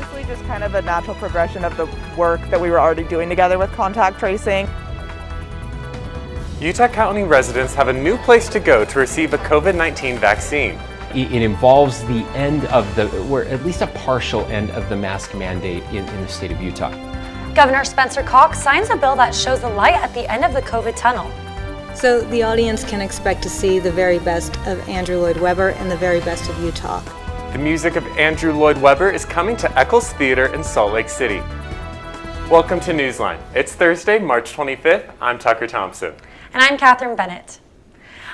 honestly just kind of a natural progression of the work that we were already doing together with contact tracing. Utah County residents have a new place to go to receive a COVID-19 vaccine. It involves the end of or at least a partial end of the mask mandate in the state of Utah. Governor Spencer Cox signs a bill that shows the light at the end of the COVID tunnel. So the audience can expect to see the very best of Andrew Lloyd Webber and the very best of Utah. The music of Andrew Lloyd Webber is coming to Eccles Theater in Salt Lake City. Welcome to NewsLine. It's Thursday, March 25th. I'm Tucker Thompson. And I'm Catherine Bennett.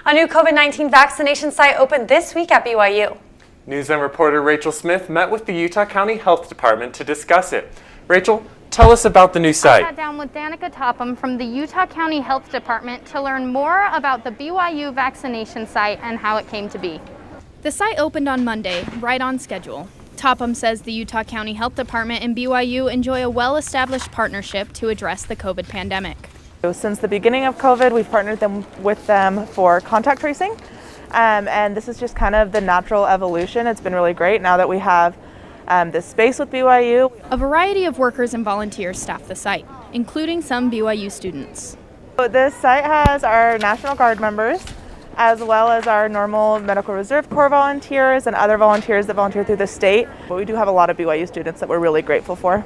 A new COVID-19 vaccination site opened this week at BYU. NewsLine reporter Rachel Smith met with the Utah County Health Department to discuss it. Rachel, tell us about the new site. I sat down with Danica Topham from the Utah County Health Department to learn more about the BYU vaccination site and how it came to be. The site opened on Monday, right on schedule. Topham says the Utah County Health Department and BYU enjoy a well-established partnership to address the COVID pandemic. Since the beginning of COVID, we've partnered with them for contact tracing, and this is just kind of the natural evolution. It's been really great now that we have this space with BYU. A variety of workers and volunteers staff the site, including some BYU students. So this site has our National Guard members, as well as our normal Medical Reserve Corps volunteers and other volunteers that volunteer through the state. But we do have a lot of BYU students that we're really grateful for.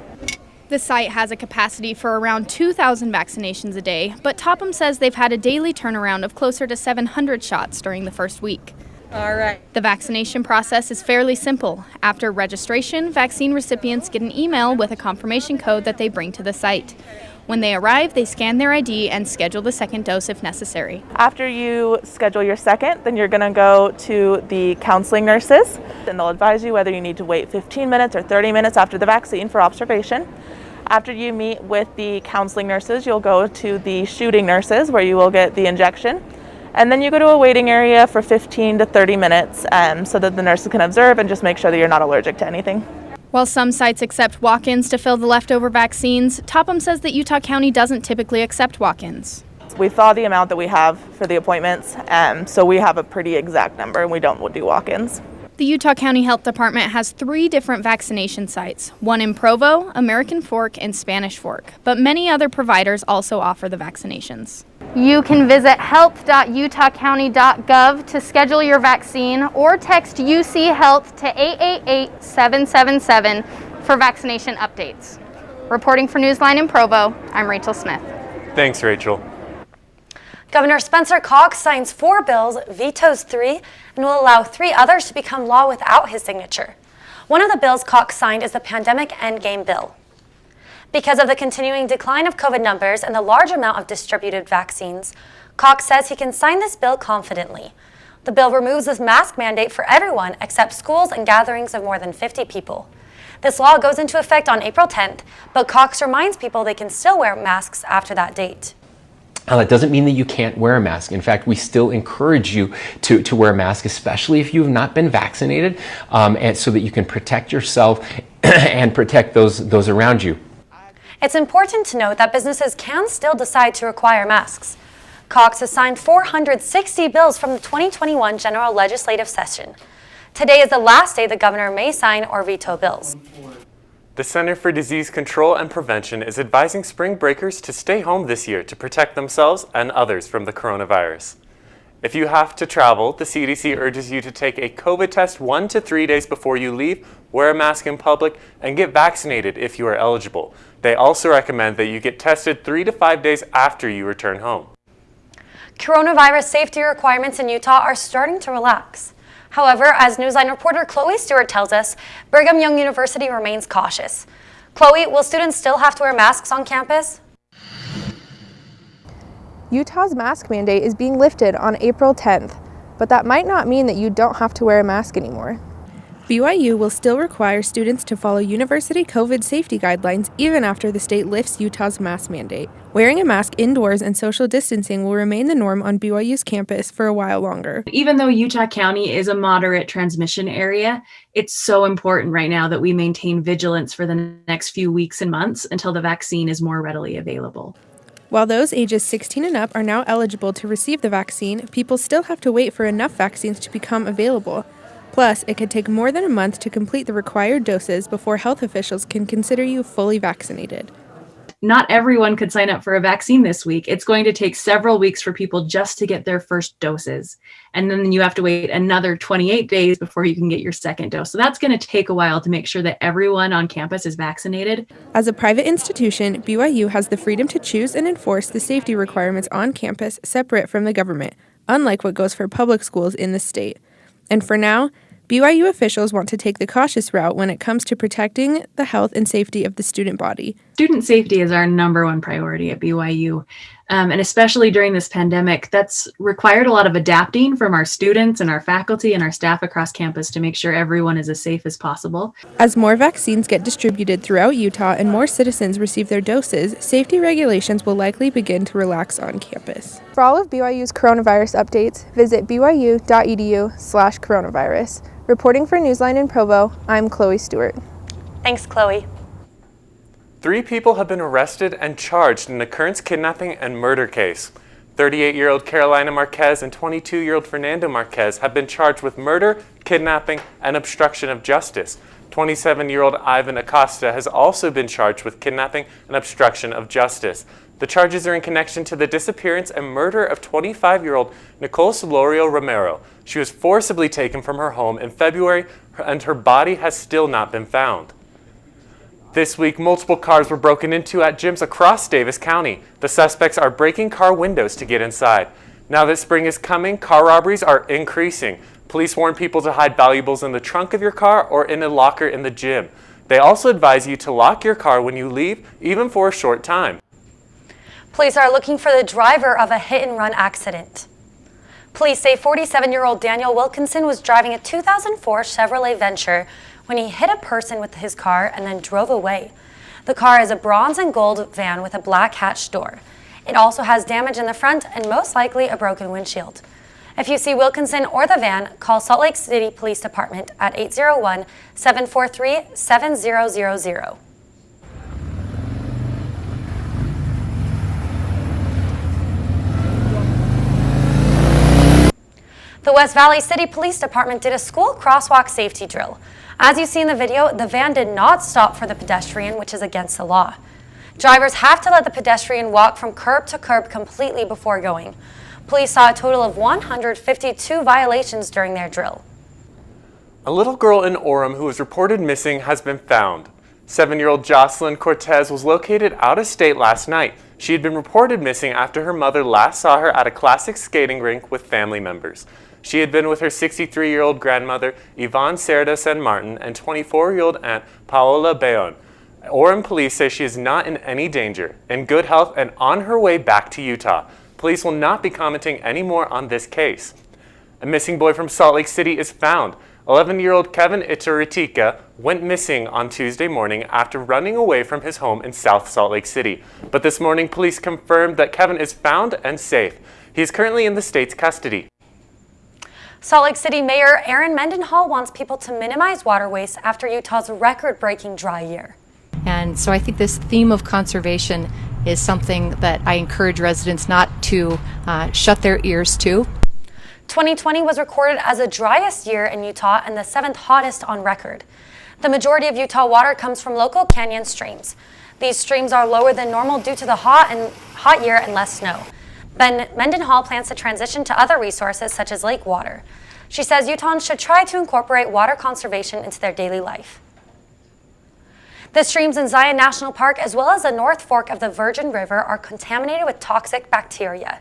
The site has a capacity for around 2,000 vaccinations a day, but Topham says they've had a daily turnaround of closer to 700 shots during the first week. All right. The vaccination process is fairly simple. After registration, vaccine recipients get an email with a confirmation code that they bring to the site. When they arrive, they scan their ID and schedule the second dose if necessary. After you schedule your second, then you're going to go to the counseling nurses, and they'll advise you whether you need to wait 15 minutes or 30 minutes after the vaccine for observation. After you meet with the counseling nurses, you'll go to the shooting nurses where you will get the injection. And then you go to a waiting area for 15 to 30 minutes so that the nurses can observe and just make sure that you're not allergic to anything. While some sites accept walk-ins to fill the leftover vaccines, Topham says that Utah County doesn't typically accept walk-ins. We saw the amount that we have for the appointments, so we have a pretty exact number and we don't do walk-ins. The Utah County Health Department has 3 different vaccination sites, one in Provo, American Fork, and Spanish Fork, but many other providers also offer the vaccinations. You can visit health.utahcounty.gov to schedule your vaccine or text UC Health to 888-777 for vaccination updates. Reporting for NewsLine in Provo, I'm Rachel Smith. Thanks, Rachel. Governor Spencer Cox signs 4 bills, vetoes 3, and will allow 3 others to become law without his signature. One of the bills Cox signed is the Pandemic Endgame Bill. Because of the continuing decline of COVID numbers and the large amount of distributed vaccines, Cox says he can sign this bill confidently. The bill removes this mask mandate for everyone except schools and gatherings of more than 50 people. This law goes into effect on April 10th, but Cox reminds people they can still wear masks after that date. That doesn't mean that you can't wear a mask. In fact, we still encourage you to wear a mask, especially if you have not been vaccinated, and so that you can protect yourself and protect those around you. It's important to note that businesses can still decide to require masks. Cox has signed 460 bills from the 2021 general legislative session. Today is the last day the governor may sign or veto bills. The Center for Disease Control and Prevention is advising spring breakers to stay home this year to protect themselves and others from the coronavirus. If you have to travel, the CDC urges you to take a COVID test 1 to 3 days before you leave, wear a mask in public, and get vaccinated if you are eligible. They also recommend that you get tested 3 to 5 days after you return home. Coronavirus safety requirements in Utah are starting to relax. However, as NewsLine reporter Chloe Stewart tells us, Brigham Young University remains cautious. Chloe, will students still have to wear masks on campus? Utah's mask mandate is being lifted on April 10th, but that might not mean that you don't have to wear a mask anymore. BYU will still require students to follow university COVID safety guidelines even after the state lifts Utah's mask mandate. Wearing a mask indoors and social distancing will remain the norm on BYU's campus for a while longer. Even though Utah County is a moderate transmission area, it's so important right now that we maintain vigilance for the next few weeks and months until the vaccine is more readily available. While those ages 16 and up are now eligible to receive the vaccine, people still have to wait for enough vaccines to become available. Plus, it could take more than a month to complete the required doses before health officials can consider you fully vaccinated. Not everyone could sign up for a vaccine this week. It's going to take several weeks for people just to get their first doses. And then you have to wait another 28 days before you can get your second dose. So that's going to take a while to make sure that everyone on campus is vaccinated. As a private institution, BYU has the freedom to choose and enforce the safety requirements on campus separate from the government, unlike what goes for public schools in the state. And for now, BYU officials want to take the cautious route when it comes to protecting the health and safety of the student body. Student safety is our number one priority at BYU. And especially during this pandemic, that's required a lot of adapting from our students and our faculty and our staff across campus to make sure everyone is as safe as possible. As more vaccines get distributed throughout Utah and more citizens receive their doses, safety regulations will likely begin to relax on campus. For all of BYU's coronavirus updates, visit byu.edu/coronavirus. Reporting for NewsLine in Provo, I'm Chloe Stewart. Thanks, Chloe. 3 people have been arrested and charged in the Kearns kidnapping and murder case. 38-year-old Carolina Marquez and 22-year-old Fernando Marquez have been charged with murder, kidnapping, and obstruction of justice. 27-year-old Ivan Acosta has also been charged with kidnapping and obstruction of justice. The charges are in connection to the disappearance and murder of 25-year-old Nicole Solorio Romero. She was forcibly taken from her home in February, and her body has still not been found. This week, multiple cars were broken into at gyms across Davis County. The suspects are breaking car windows to get inside. Now that spring is coming, car robberies are increasing. Police warn people to hide valuables in the trunk of your car or in a locker in the gym. They also advise you to lock your car when you leave, even for a short time. Police are looking for the driver of a hit-and-run accident. Police say 47-year-old Daniel Wilkinson was driving a 2004 Chevrolet Venture when he hit a person with his car and then drove away. The car is a bronze and gold van with a black hatch door. It also has damage in the front and most likely a broken windshield. If you see Wilkinson or the van, call Salt Lake City Police Department at 801-743-7000. The West Valley City Police Department did a school crosswalk safety drill. As you see in the video, the van did not stop for the pedestrian, which is against the law. Drivers have to let the pedestrian walk from curb to curb completely before going. Police saw a total of 152 violations during their drill. A little girl in Orem who was reported missing has been found. 7-year-old Jocelyn Cortez was located out of state last night. She had been reported missing after her mother last saw her at a classic skating rink with family members. She had been with her 63-year-old grandmother, Yvonne Cerda San Martin, and 24-year-old aunt, Paola Bayon. Orem police say she is not in any danger, in good health, and on her way back to Utah. Police will not be commenting any more on this case. A missing boy from Salt Lake City is found. 11-year-old Kevin Ituritica went missing on Tuesday morning after running away from his home in South Salt Lake City. But this morning, police confirmed that Kevin is found and safe. He is currently in the state's custody. Salt Lake City Mayor Aaron Mendenhall wants people to minimize water waste after Utah's record-breaking dry year. And so I think this theme of conservation is something that I encourage residents not to shut their ears to. 2020 was recorded as the driest year in Utah and the 7th hottest on record. The majority of Utah water comes from local canyon streams. These streams are lower than normal due to the hot year and less snow. Mendenhall plans to transition to other resources such as lake water. She says Utahns should try to incorporate water conservation into their daily life. The streams in Zion National Park as well as the North Fork of the Virgin River are contaminated with toxic bacteria.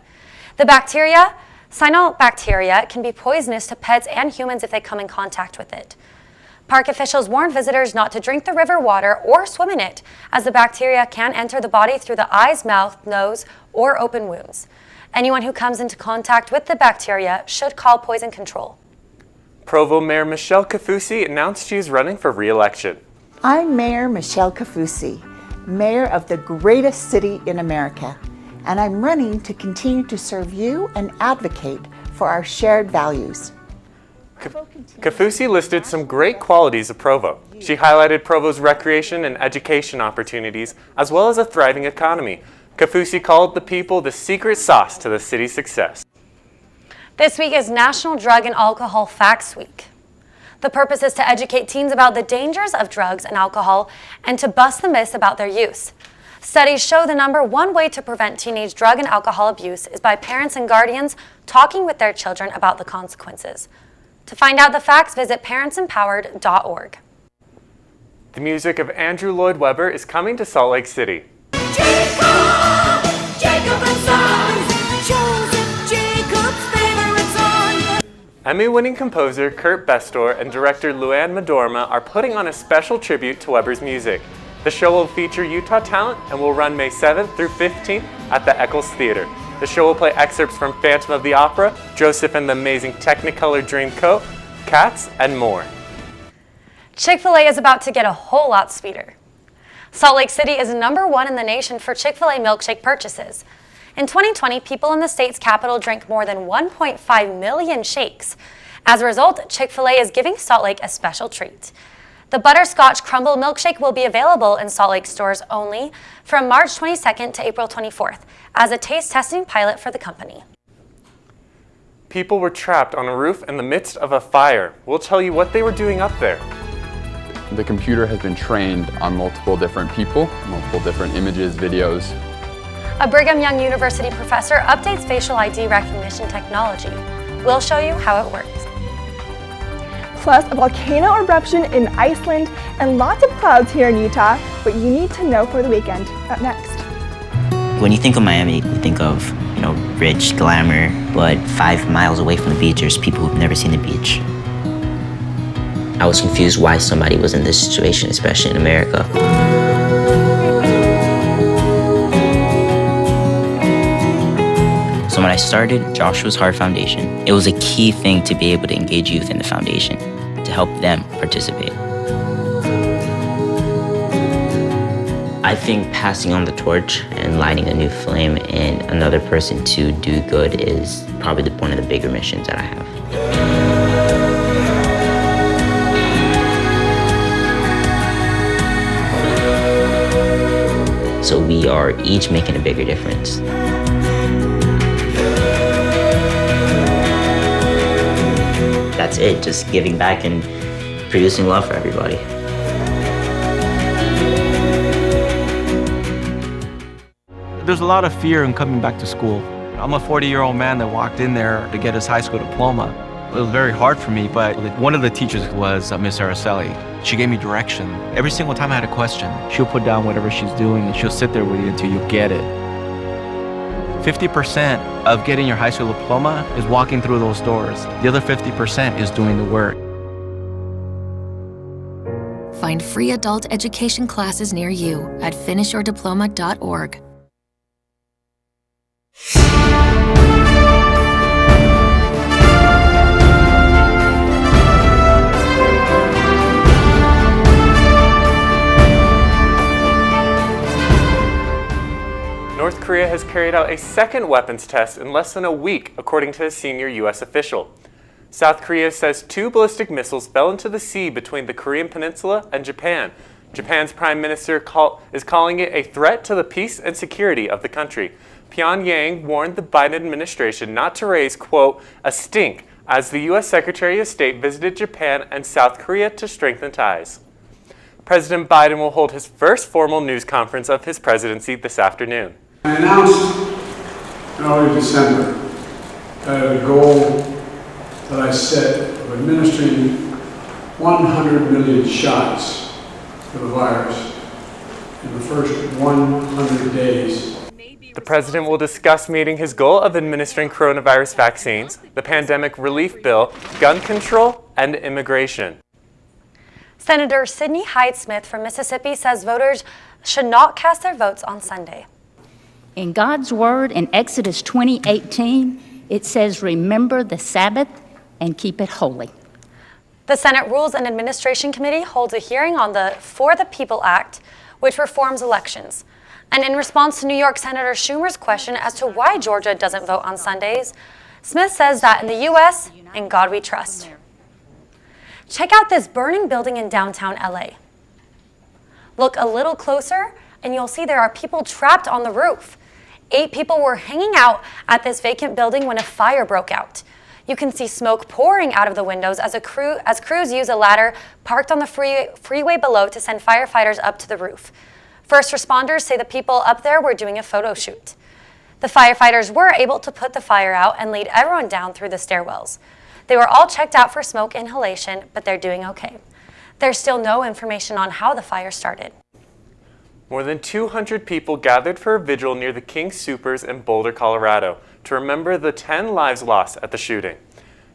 The bacteria, cyanobacteria, can be poisonous to pets and humans if they come in contact with it. Park officials warn visitors not to drink the river water or swim in it, as the bacteria can enter the body through the eyes, mouth, nose, or open wounds. Anyone who comes into contact with the bacteria should call poison control. Provo Mayor Michelle Kafusi announced she is running for re-election. I'm Mayor Michelle Kafusi, mayor of the greatest city in America, and I'm running to continue to serve you and advocate for our shared values. Kafusi listed some great qualities of Provo. She highlighted Provo's recreation and education opportunities, as well as a thriving economy. Kafusi called the people the secret sauce to the city's success. This week is National Drug and Alcohol Facts Week. The purpose is to educate teens about the dangers of drugs and alcohol and to bust the myths about their use. Studies show the number one way to prevent teenage drug and alcohol abuse is by parents and guardians talking with their children about the consequences. To find out the facts, visit parentsempowered.org. The music of Andrew Lloyd Webber is coming to Salt Lake City. Jacob and Sons, Joseph Jacob's favorite song. Emmy-winning composer Kurt Bestor and director Luann Madorma are putting on a special tribute to Webber's music. The show will feature Utah talent and will run May 7th through 15th at the Eccles Theater. The show will play excerpts from Phantom of the Opera, Joseph and the Amazing Technicolor Dreamcoat, Cats, and more. Chick-fil-A is about to get a whole lot sweeter. Salt Lake City is #1 in the nation for Chick-fil-A milkshake purchases. In 2020, people in the state's capital drank more than 1.5 million shakes. As a result, Chick-fil-A is giving Salt Lake a special treat. The Butterscotch Crumble Milkshake will be available in Salt Lake stores only from March 22nd to April 24th as a taste testing pilot for the company. People were trapped on a roof in the midst of a fire. We'll tell you what they were doing up there. The computer has been trained on multiple different people, multiple different images, videos. A Brigham Young University professor updates facial ID recognition technology. We'll show you how it works. Plus a volcano eruption in Iceland and lots of clouds here in Utah, what you need to know for the weekend. Up next. When you think of Miami, you think of, rich, glamour, but 5 miles away from the beach, there's people who've never seen the beach. I was confused why somebody was in this situation, especially in America. So when I started Joshua's Heart Foundation, it was a key thing to be able to engage youth in the foundation, to help them participate. I think passing on the torch and lighting a new flame in another person to do good is probably one of the bigger missions that I have. So we are each making a bigger difference. That's it, just giving back and producing love for everybody. There's a lot of fear in coming back to school. I'm a 40-year-old man that walked in there to get his high school diploma. It was very hard for me, but one of the teachers was Miss Araceli. She gave me direction. Every single time I had a question, she'll put down whatever she's doing and she'll sit there with you until you get it. 50% of getting your high school diploma is walking through those doors. The other 50% is doing the work. Find free adult education classes near you at finishyourdiploma.org. North Korea has carried out a second weapons test in less than a week, according to a senior U.S. official. South Korea says 2 ballistic missiles fell into the sea between the Korean Peninsula and Japan. Japan's prime minister is calling it a threat to the peace and security of the country. Pyongyang warned the Biden administration not to raise, quote, a stink as the U.S. Secretary of State visited Japan and South Korea to strengthen ties. President Biden will hold his first formal news conference of his presidency this afternoon. I announced in early December that I had a goal that I set of administering 100 million shots for the virus in the first 100 days. The president will discuss meeting his goal of administering coronavirus vaccines, the pandemic relief bill, gun control, and immigration. Senator Sidney Hyde-Smith from Mississippi says voters should not cast their votes on Sunday. In God's word in Exodus 20:18, it says, remember the Sabbath and keep it holy. The Senate Rules and Administration Committee holds a hearing on the For the People Act, which reforms elections. And in response to New York Senator Schumer's question as to why Georgia doesn't vote on Sundays, Smith says that in the U.S., in God we trust. Check out this burning building in downtown LA. Look a little closer and you'll see there are people trapped on the roof. 8 people were hanging out at this vacant building when a fire broke out. You can see smoke pouring out of the windows as crews use a ladder parked on the freeway below to send firefighters up to the roof. First responders say the people up there were doing a photo shoot. The firefighters were able to put the fire out and lead everyone down through the stairwells. They were all checked out for smoke inhalation, but they're doing okay. There's still no information on how the fire started. More than 200 people gathered for a vigil near the King Soopers in Boulder, Colorado, to remember the 10 lives lost at the shooting.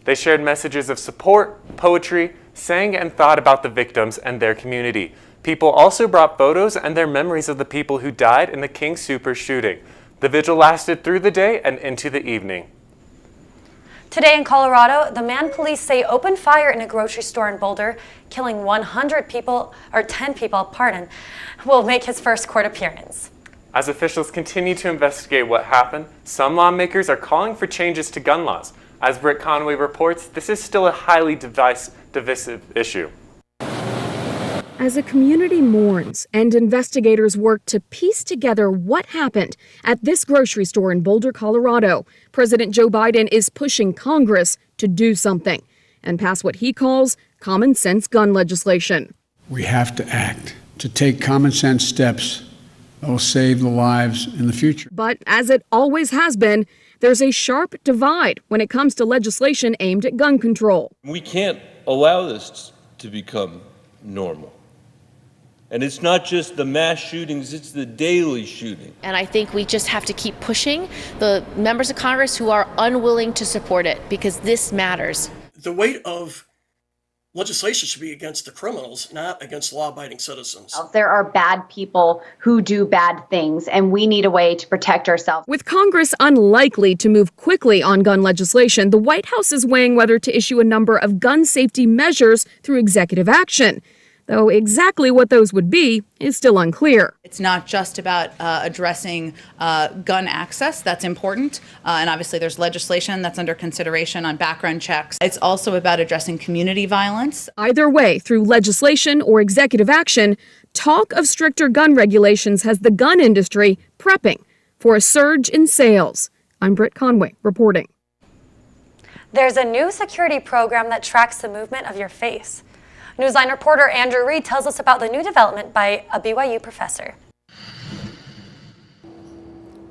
They shared messages of support, poetry, sang and thought about the victims and their community. People also brought photos and their memories of the people who died in the King Soopers shooting. The vigil lasted through the day and into the evening. Today in Colorado, the man police say opened fire in a grocery store in Boulder, killing 10 people, will make his first court appearance. As officials continue to investigate what happened, some lawmakers are calling for changes to gun laws. As Britt Conway reports, this is still a highly divisive issue. As a community mourns and investigators work to piece together what happened at this grocery store in Boulder, Colorado, President Joe Biden is pushing Congress to do something and pass what he calls common sense gun legislation. We have to act, to take common sense steps that will save the lives in the future. But as it always has been, there's a sharp divide when it comes to legislation aimed at gun control. We can't allow this to become normal. And it's not just the mass shootings, it's the daily shooting. And I think we just have to keep pushing the members of Congress who are unwilling to support it, because this matters. The weight of legislation should be against the criminals, not against law-abiding citizens. There are bad people who do bad things, and we need a way to protect ourselves. With Congress unlikely to move quickly on gun legislation, the White House is weighing whether to issue a number of gun safety measures through executive action. Though exactly what those would be is still unclear. It's not just about addressing gun access. That's important. And obviously there's legislation that's under consideration on background checks. It's also about addressing community violence. Either way, through legislation or executive action, talk of stricter gun regulations has the gun industry prepping for a surge in sales. I'm Britt Conway reporting. There's a new security program that tracks the movement of your face. NewsLine reporter Andrew Reed tells us about the new development by a BYU professor.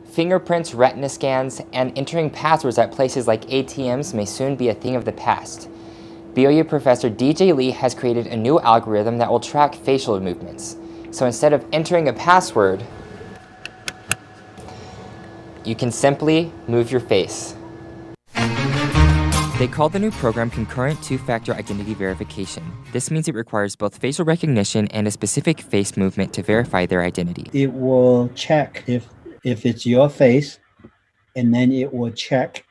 Fingerprints, retina scans, and entering passwords at places like ATMs may soon be a thing of the past. BYU professor DJ Lee has created a new algorithm that will track facial movements. So instead of entering a password, you can simply move your face. They call the new program Concurrent Two-Factor Identity Verification. This means it requires both facial recognition and a specific face movement to verify their identity. It will check if it's your face, and then it will check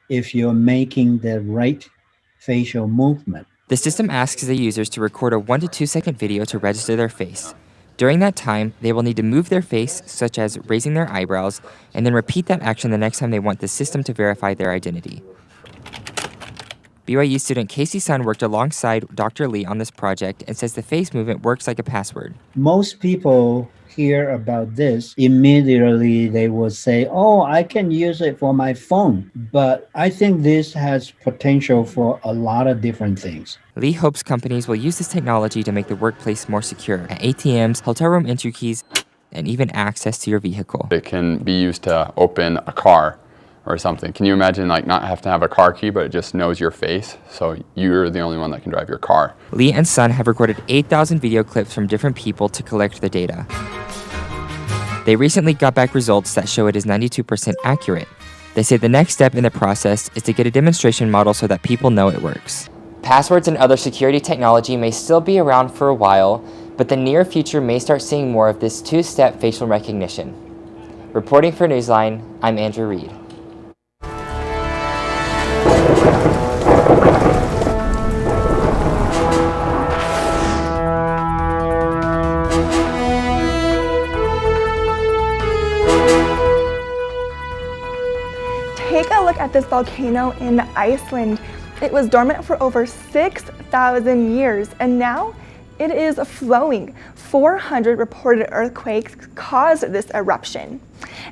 if you're making the right facial movement. The system asks the users to record a 1 to 2 second video to register their face. During that time, they will need to move their face, such as raising their eyebrows, and then repeat that action the next time they want the system to verify their identity. BYU student Casey Sun worked alongside Dr. Lee on this project and says the face movement works like a password. Most people hear about this, immediately they will say, oh, I can use it for my phone. But I think this has potential for a lot of different things. Lee hopes companies will use this technology to make the workplace more secure at ATMs, hotel room entry keys, and even access to your vehicle. It can be used to open a car or something. Can you imagine like not have to have a car key, but it just knows your face, so you're the only one that can drive your car? Lee and Son have recorded 8,000 video clips from different people to collect the data. They recently got back results that show it is 92% accurate. They say the next step in the process is to get a demonstration model so that people know it works. Passwords and other security technology may still be around for a while, but the near future may start seeing more of this two-step facial recognition. Reporting for Newsline, I'm Andrew Reed. Take a look at this volcano in Iceland. It was dormant for over 6,000 years, and now it is flowing. 400 reported earthquakes caused this eruption.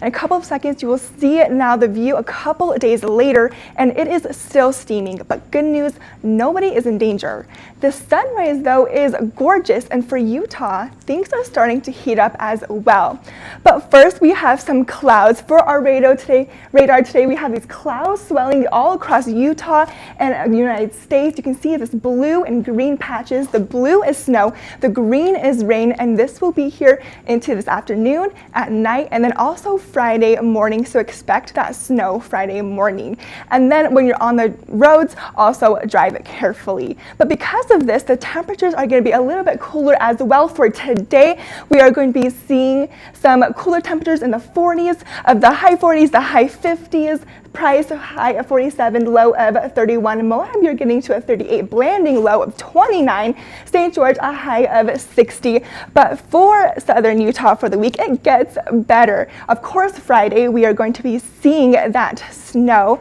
In a couple of seconds, you will see it now, the view a couple of days later, and it is still steaming. But good news, nobody is in danger. The sunrise, though, is gorgeous, and for Utah, things are starting to heat up as well. But first, we have some clouds. For our radar today, we have these clouds swelling all across Utah and the United States. You can see this blue and green patches. The blue is snow, the green is rain, and this will be here into this afternoon, at night, and then also Friday morning. So expect that snow Friday morning. And then when you're on the roads, also drive carefully. But because of this, the temperatures are going to be a little bit cooler as well. For today, we are going to be seeing some cooler temperatures in the 40s, of the high 40s, the high 50s. Price high of 47, low of 31. Moab, you're getting to a 38, Blanding low of 29. St. George, a high of 60. But for southern Utah for the week, it gets better. Of course, Friday, we are going to be seeing that snow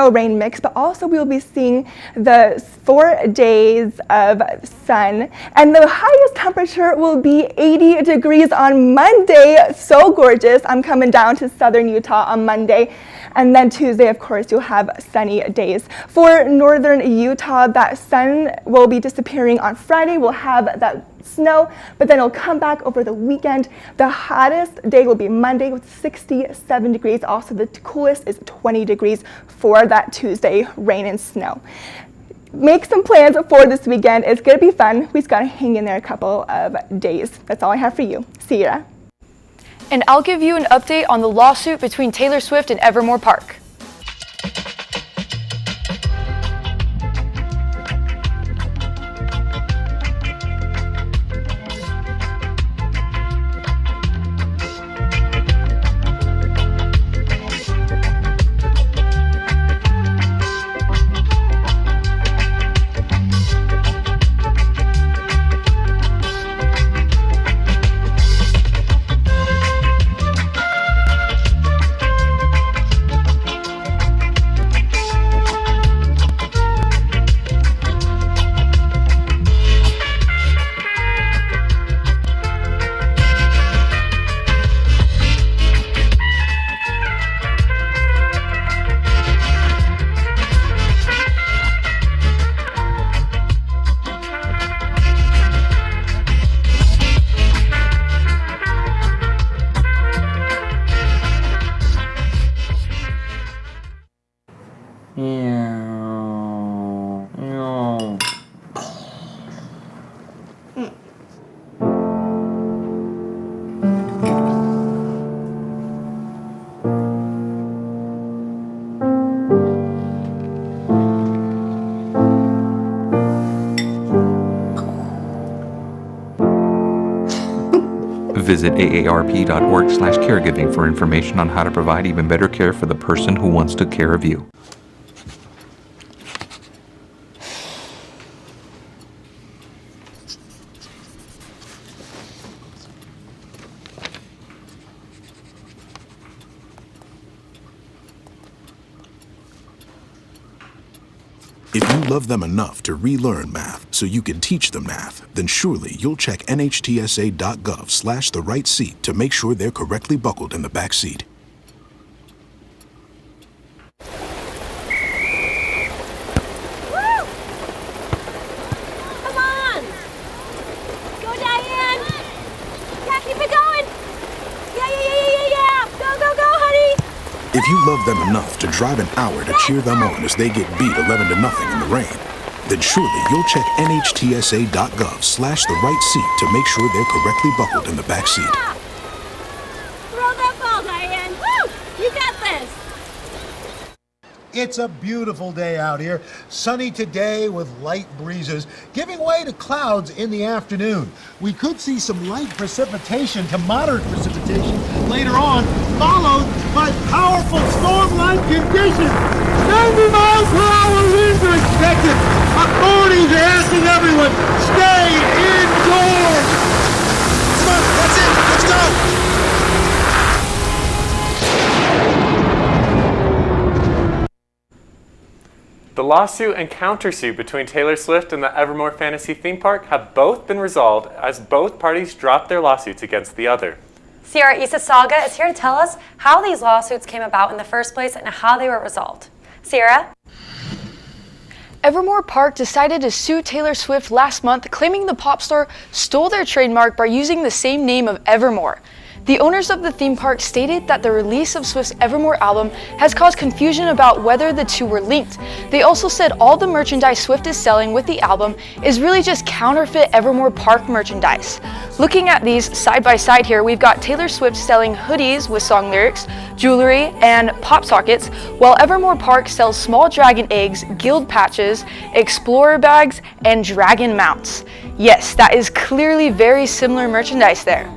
rain mix, but also we will be seeing the 4 days of sun. And the highest temperature will be 80 degrees on Monday. So gorgeous. I'm coming down to southern Utah on Monday. And then Tuesday, of course, you'll have sunny days. For northern Utah, that sun will be disappearing on Friday. We'll have that snow, but then it'll come back over the weekend. The hottest day will be Monday with 67 degrees. Also, the coolest is 20 degrees for that Tuesday, rain and snow. Make some plans for this weekend. It's going to be fun. We just got to hang in there a couple of days. That's all I have for you. See ya. And I'll give you an update on the lawsuit between Taylor Swift and Evermore Park. Visit aarp.org/caregiving for information on how to provide even better care for the person who once took care of you. If you love them enough to relearn math so you can teach them math, then surely you'll check nhtsa.gov/the right seat to make sure they're correctly buckled in the back seat. Come on! Go, Diane! Yeah, keep it going! Yeah! Go, honey! If you love them enough to drive an hour to cheer them on as they get beat 11-0 in the rain, then surely you'll check nhtsa.gov/the right seat to make sure they're correctly buckled in the back seat. Throw that ball, Diane! Woo! You got this! It's a beautiful day out here. Sunny today with light breezes, giving way to clouds in the afternoon. We could see some light precipitation to moderate precipitation later on, followed by powerful storm-like conditions. 90 miles per hour winds are expected. Authorities are asking everyone, stay indoors. Come on, that's it. Let's go. The lawsuit and countersuit between Taylor Swift and the Evermore Fantasy Theme Park have both been resolved as both parties dropped their lawsuits against the other. Sierra Isasaga is here to tell us how these lawsuits came about in the first place and how they were resolved. Sierra? Evermore Park decided to sue Taylor Swift last month, claiming the pop star stole their trademark by using the same name of Evermore. The owners of the theme park stated that the release of Swift's Evermore album has caused confusion about whether the two were linked. They also said all the merchandise Swift is selling with the album is really just counterfeit Evermore Park merchandise. Looking at these side by side here, we've got Taylor Swift selling hoodies with song lyrics, jewelry, and pop sockets, while Evermore Park sells small dragon eggs, guild patches, explorer bags, and dragon mounts. Yes, that is clearly very similar merchandise there.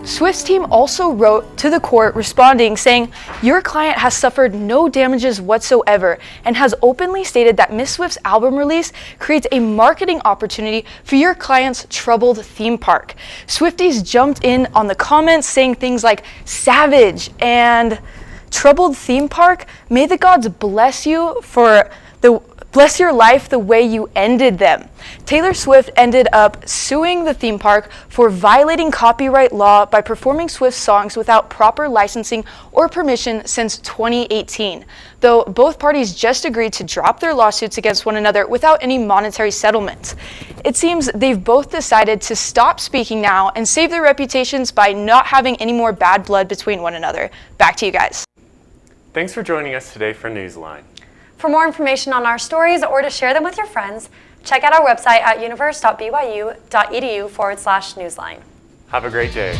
Swift's team also wrote to the court responding, saying, "Your client has suffered no damages whatsoever and has openly stated that Miss Swift's album release creates a marketing opportunity for your client's troubled theme park." Swifties jumped in on the comments saying things like "savage" and "troubled theme park. May the gods bless you bless your life the way you ended them." Taylor Swift ended up suing the theme park for violating copyright law by performing Swift's songs without proper licensing or permission since 2018, though both parties just agreed to drop their lawsuits against one another without any monetary settlements. It seems they've both decided to stop speaking now and save their reputations by not having any more bad blood between one another. Back to you guys. Thanks for joining us today for Newsline. For more information on our stories or to share them with your friends, check out our website at universe.byu.edu/newsline. Have a great day.